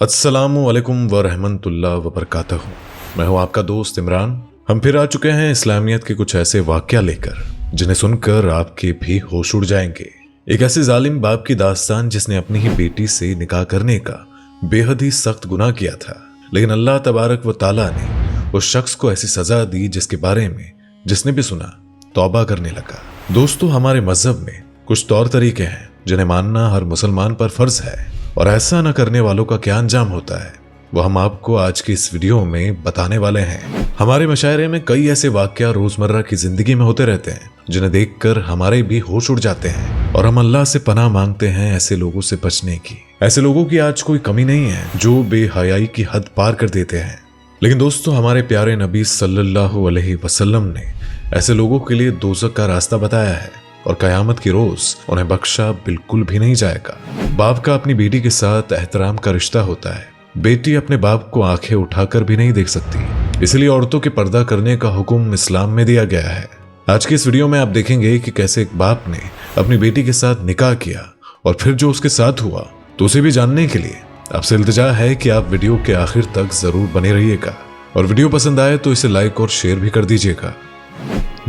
अस्सलामु अलैकुम व रहमतुल्लाह व बरकातहू। मैं हूं आपका दोस्त इमरान। हम फिर आ चुके हैं इस्लामियत के कुछ ऐसे वाक़या लेकर जिन्हें सुनकर आपके भी होश उड़ जाएंगे। एक ऐसे जालिम बाप की दास्तान जिसने अपनी ही बेटी से निकाह करने का बेहद ही सख्त गुनाह किया था, लेकिन अल्लाह तबारक व ताला ने उस शख्स को ऐसी सजा दी जिसके बारे में जिसने भी सुना तौबा करने लगा। दोस्तों, हमारे मजहब में कुछ तौर तरीके हैं जिन्हें मानना हर मुसलमान पर फर्ज है, और ऐसा न करने वालों का क्या अंजाम होता है वो हम आपको आज की इस वीडियो में बताने वाले हैं। हमारे मशायरे में कई ऐसे वाक़या रोजमर्रा की जिंदगी में होते रहते हैं जिन्हें देखकर हमारे भी होश उड़ जाते हैं, और हम अल्लाह से पनाह मांगते हैं ऐसे लोगों से बचने की। ऐसे लोगों की आज कोई कमी नहीं है जो बेहयाई की हद पार कर देते हैं, लेकिन दोस्तों हमारे प्यारे नबी सल्लल्लाहु अलैहि वसल्लम ने ऐसे लोगों के लिए दोज़ख का रास्ता बताया है, और कयामत की रोज उन्हें बख्शा बिल्कुल भी नहीं जाएगा। बाप का अपनी बेटी के साथ एहतराम का रिश्ता होता है। बेटी अपने बाप को आंखें उठाकर भी नहीं देख सकती, इसलिए औरतों के पर्दा करने का हुक्म इस्लाम में दिया गया है। आज की इस वीडियो में आप देखेंगे कि कैसे एक बाप ने अपनी बेटी के साथ निकाह किया और फिर जो उसके साथ हुआ, तो उसे भी जानने के लिए आपसे इल्तिजा है कि आप वीडियो के आखिर तक जरूर बने रहिएगा, और वीडियो पसंद आए तो इसे लाइक और शेयर भी कर दीजिएगा।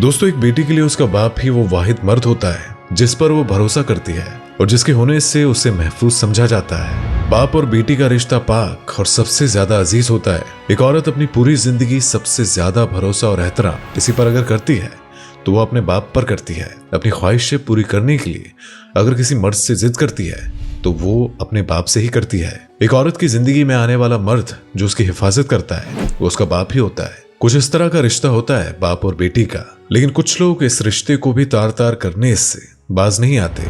दोस्तों, एक बेटी के लिए उसका बाप ही वो वाहिद मर्द होता है जिस पर वो भरोसा करती है और जिसके होने से उसे महफूज समझा जाता है। बाप और बेटी का रिश्ता पाक और सबसे ज्यादा अजीज होता है। एक औरत अपनी पूरी जिंदगी सबसे ज्यादा भरोसा और एहतराम किसी पर अगर करती है तो वो अपने बाप पर करती है। अपनी ख्वाहिशें पूरी करने के लिए अगर किसी मर्द से जिद करती है तो वो अपने बाप से ही करती है। एक औरत की जिंदगी में आने वाला मर्द जो उसकी हिफाजत करता है वो उसका बाप ही होता है। कुछ इस तरह का रिश्ता होता है बाप और बेटी का, लेकिन कुछ लोग इस रिश्ते को भी तार तार करने से बाज नहीं आते।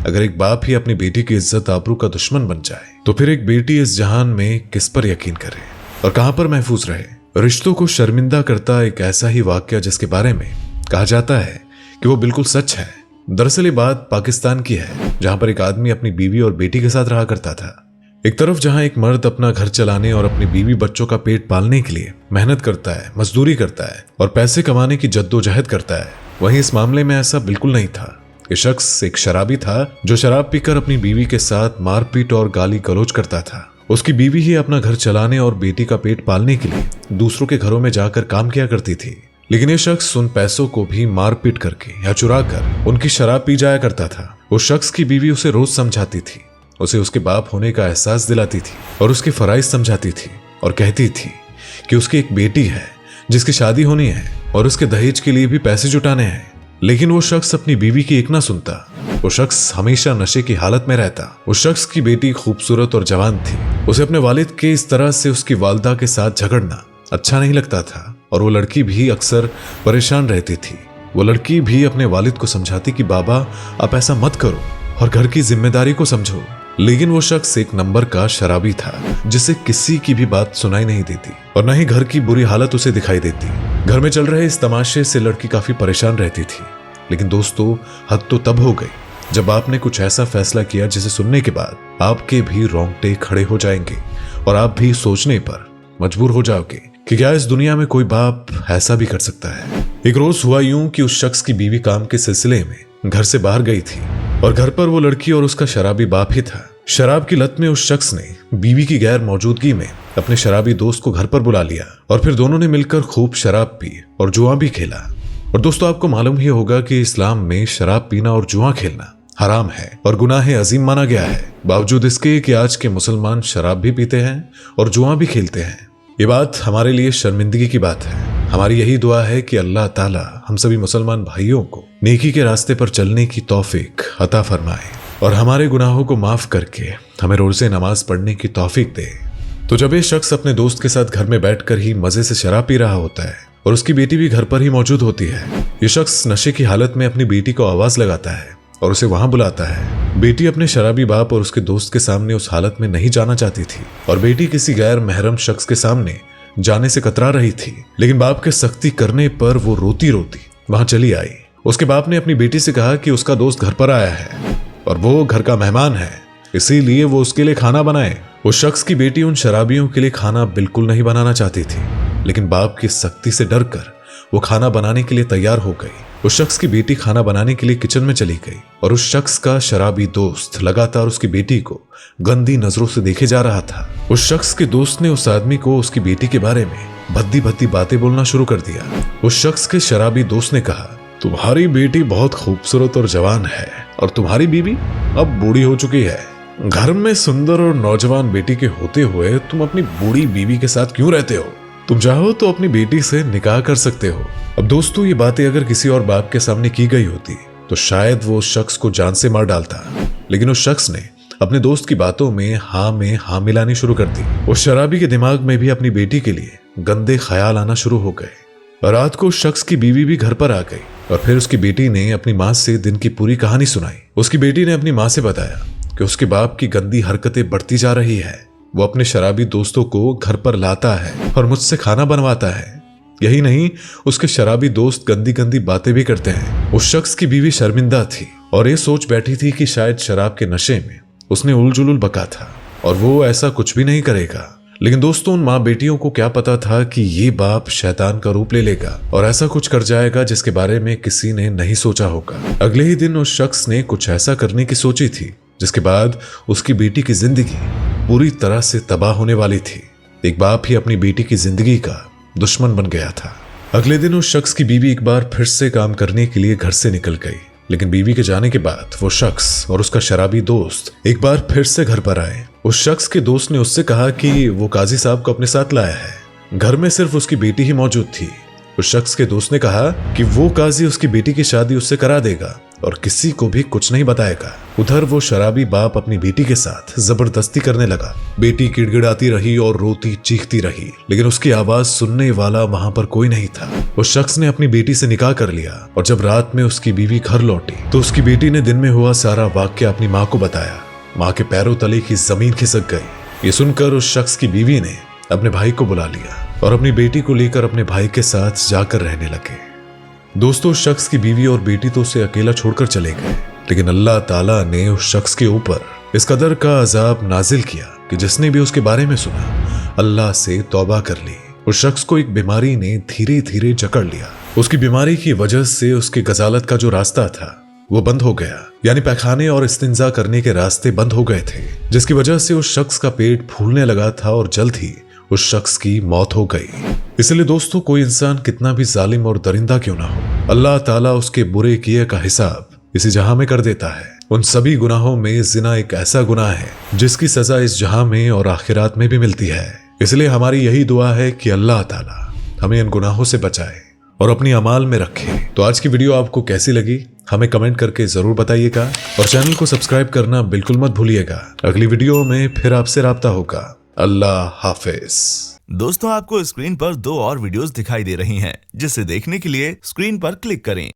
अगर एक बाप ही अपनी बेटी की इज्जत आबरू का दुश्मन बन जाए तो फिर एक बेटी इस जहान में किस पर यकीन करे और कहां पर महफूज रहे। रिश्तों को शर्मिंदा करता एक ऐसा ही वाकया जिसके बारे में कहा जाता है कि वो बिल्कुल सच है। दरअसल ये बात पाकिस्तान की है, जहां पर एक आदमी अपनी बीवी और बेटी के साथ रहा करता था। एक तरफ जहां एक मर्द अपना घर चलाने और अपनी बीवी बच्चों का पेट पालने के लिए मेहनत करता है, मजदूरी करता है और पैसे कमाने की जद्दोजहद करता है, वहीं इस मामले में ऐसा बिल्कुल नहीं था। ये शख्स एक शराबी था जो शराब पीकर अपनी बीवी के साथ मारपीट और गाली गलौज करता था। उसकी बीवी ही अपना घर चलाने और बेटी का पेट पालने के लिए दूसरों के घरों में जाकर काम किया करती थी, लेकिन ये शख्स उन पैसों को भी मारपीट करके या चुरा कर उनकी शराब पी जाया करता था। उस शख्स की बीवी उसे रोज समझाती थी, उसे उसके बाप होने का एहसास दिलाती थी और उसके फराइज समझाती थी, और कहती थी कि उसकी एक बेटी है जिसकी शादी होनी है और उसके दहेज के लिए भी पैसे जुटाने हैं। लेकिन वो शख्स अपनी बीवी की एक ना सुनता। वो शख्स हमेशा नशे की हालत में रहता। उस शख्स की बेटी खूबसूरत और जवान थी। उसे अपने वालिद के इस तरह से उसकी वालदा के साथ झगड़ना अच्छा नहीं लगता था, और वो लड़की भी अक्सर परेशान रहती थी। वो लड़की भी अपने वालिद को समझाती कि बाबा आप ऐसा मत करो और घर की जिम्मेदारी को समझो, लेकिन वो शख्स एक नंबर का शराबी था जिसे किसी की भी बात सुनाई नहीं देती और न ही घर की बुरी हालत उसे दिखाई देती। घर में चल रहे इस तमाशे से लड़की काफी परेशान रहती थी, लेकिन दोस्तों हद तो तब हो गई जब आपने कुछ ऐसा फैसला किया जिसे सुनने के बाद आपके भी रोंगटे खड़े हो जाएंगे और आप भी सोचने पर मजबूर हो जाओगे कि क्या इस दुनिया में कोई बाप ऐसा भी कर सकता है। एक रोज हुआ यूं कि उस शख्स की बीवी काम के सिलसिले में घर से बाहर गई थी और घर पर वो लड़की और उसका शराबी बाप ही था। शराब की लत में उस शख्स ने बीवी की गैर मौजूदगी में अपने शराबी दोस्त को घर पर बुला लिया और फिर दोनों ने मिलकर खूब शराब पी और जुआ भी खेला। और दोस्तों आपको मालूम ही होगा कि इस्लाम में शराब पीना और जुआ खेलना हराम है और गुनाह अजीम माना गया है। बावजूद इसके कि आज के मुसलमान शराब भी पीते हैं और जुआ भी खेलते हैं। ये बात हमारे लिए शर्मिंदगी की बात है। हमारी यही दुआ है कि अल्लाह ताला हम सभी मुसलमान भाइयों को नेकी के रास्ते पर चलने की तौफीक अता फरमाए और हमारे गुनाहों को माफ करके हमें रोज़े नमाज पढ़ने की तौफीक दे। तो जब ये शख्स अपने दोस्त के साथ घर में बैठकर ही मजे से शराब पी रहा होता है और उसकी बेटी भी घर पर ही मौजूद होती है, ये शख्स नशे की हालत में अपनी बेटी को आवाज लगाता है और उसे वहां बुलाता है। बेटी अपने शराबी बाप और उसके दोस्त के सामने उस हालत में नहीं जाना चाहती थी और बेटी किसी गैर महरम शख्स के सामने जाने से कतरा रही थी, लेकिन बाप के सख्ती करने पर वो रोती रोती वहां चली आई। उसके बाप ने अपनी बेटी से कहा कि उसका दोस्त घर पर आया है और वो घर का मेहमान है, इसीलिए वो उसके लिए खाना बनाए। उस शख्स की बेटी उन शराबियों के लिए खाना बिल्कुल नहीं बनाना चाहती थी, लेकिन बाप की सख्ती से डरकर वो खाना बनाने के लिए तैयार हो गई उस शख्स की बेटी खाना बनाने के लिए किचन में चली गई और उस शख्स का शराबी दोस्त लगातार उसकी बेटी को गंदी नजरों से देखे जा रहा था। उस शख्स के दोस्त ने उस आदमी को उसकी बेटी के बारे में भद्दी भद्दी बातें बोलना शुरू कर दिया। उस शख्स के शराबी दोस्त ने कहा, तुम्हारी बेटी बहुत खूबसूरत और जवान है और तुम्हारी बीवी अब बूढ़ी हो चुकी है। घर में सुंदर और नौजवान बेटी के होते हुए तुम अपनी बूढ़ी बीवी के साथ क्यों रहते हो? तुम चाहो तो अपनी बेटी से निकाह कर सकते हो। अब दोस्तों, ये बातें अगर किसी और बाप के सामने की गई होती तो शायद वो उस शख्स को जान से मार डालता, लेकिन उस शख्स ने अपने दोस्त की बातों में हाँ मिलानी शुरू कर दी। उस शराबी के दिमाग में भी अपनी बेटी के लिए गंदे ख्याल आना शुरू हो गए। रात को उस शख्स की बीवी भी घर पर आ गई और फिर उसकी बेटी ने अपनी माँ से दिन की पूरी कहानी सुनाई। उसकी बेटी ने अपनी माँ से बताया कि उसके बाप की गंदी हरकतें बढ़ती जा रही है। वो अपने शराबी दोस्तों को घर पर लाता है और मुझसे खाना बनवाता है। यही नहीं, उसके शराबी दोस्त गंदी गंदी बातें भी करते हैं। उस शख्स की बीवी शर्मिंदा थी और ये सोच बैठी थी कि शायद शराब के नशे में उसने उलझुल बका था और वो ऐसा कुछ भी नहीं करेगा। लेकिन दोस्तों, उन माँ बेटियों को क्या पता था कि ये बाप शैतान का रूप ले लेगा और ऐसा कुछ कर जाएगा जिसके बारे में किसी ने नहीं सोचा होगा। अगले ही दिन उस शख्स ने कुछ ऐसा करने की सोची थी जिसके बाद उसकी बेटी की जिंदगी पूरी तरह से तबाह होने वाली थी। एक बाप ही अपनी बेटी की जिंदगी का दुश्मन बन गया था। अगले दिन उस शख्स की बीवी एक बार फिर से काम करने के लिए घर से निकल गई, लेकिन बीवी के जाने के बाद वो शख्स और उसका शराबी दोस्त एक बार फिर से घर पर आए। उस शख्स के दोस्त ने उससे कहा कि वो काजी साहब को अपने साथ लाया है। घर में सिर्फ उसकी बेटी ही मौजूद थी। उस शख्स के दोस्त ने कहा कि वो काजी उसकी बेटी की शादी उससे करा देगा और किसी को भी कुछ नहीं बताएगा। उधर वो शराबी बाप अपनी बेटी के साथ जबरदस्ती करने लगा। बेटी गिड़गिड़ाती रही और रोती चीखती रही, लेकिन उसकी आवाज सुनने वाला वहां पर कोई नहीं था। उस शख्स ने अपनी बेटी से निकाह कर लिया और जब रात में उसकी बीवी घर लौटी तो उसकी बेटी ने दिन में हुआ सारा वाक्य अपनी माँ को बताया। माँ के पैरों तले की जमीन खिसक गई। ये सुनकर उस शख्स की बीवी ने अपने भाई को बुला लिया और अपनी बेटी को लेकर अपने भाई के साथ जाकर रहने लगे। दोस्तों, उस शख्स की बीवी और बेटी तो उसे अकेला छोड़कर चले गए, लेकिन अल्लाह ताला ने उस शख्स के ऊपर इस कदर का अजाब नाजिल किया कि जिसने भी उसके बारे में सुना अल्लाह से तौबा कर ली। उस शख्स को एक बीमारी ने धीरे धीरे जकड़ लिया। उसकी बीमारी की वजह से उसके गजालत का जो रास्ता था वो बंद हो गया, यानी पैखाने और इस्तिंजा करने के रास्ते बंद हो गए थे, जिसकी वजह से उस शख्स का पेट फूलने लगा था और जल्द ही उस शख्स की मौत हो गई। इसलिए दोस्तों, कोई इंसान कितना भी जालिम और दरिंदा क्यों ना हो, अल्लाह ताला उसके बुरे किए का हिसाब इसी जहां में कर देता है। उन सभी गुनाहों में जिना एक ऐसा गुनाह है जिसकी सजा इस जहां में और आखिरात में भी मिलती है। इसलिए हमारी यही दुआ है कि अल्लाह ताला हमें इन गुनाहों से बचाए और अपनी अमाल में रखे। तो आज की वीडियो आपको कैसी लगी हमें कमेंट करके जरूर बताइएगा और चैनल को सब्सक्राइब करना बिल्कुल मत भूलिएगा। अगली वीडियो में फिर आपसे राब्ता होगा। अल्लाह हाफिज। दोस्तों, आपको स्क्रीन पर 2 और वीडियोस दिखाई दे रही हैं, जिसे देखने के लिए स्क्रीन पर क्लिक करें।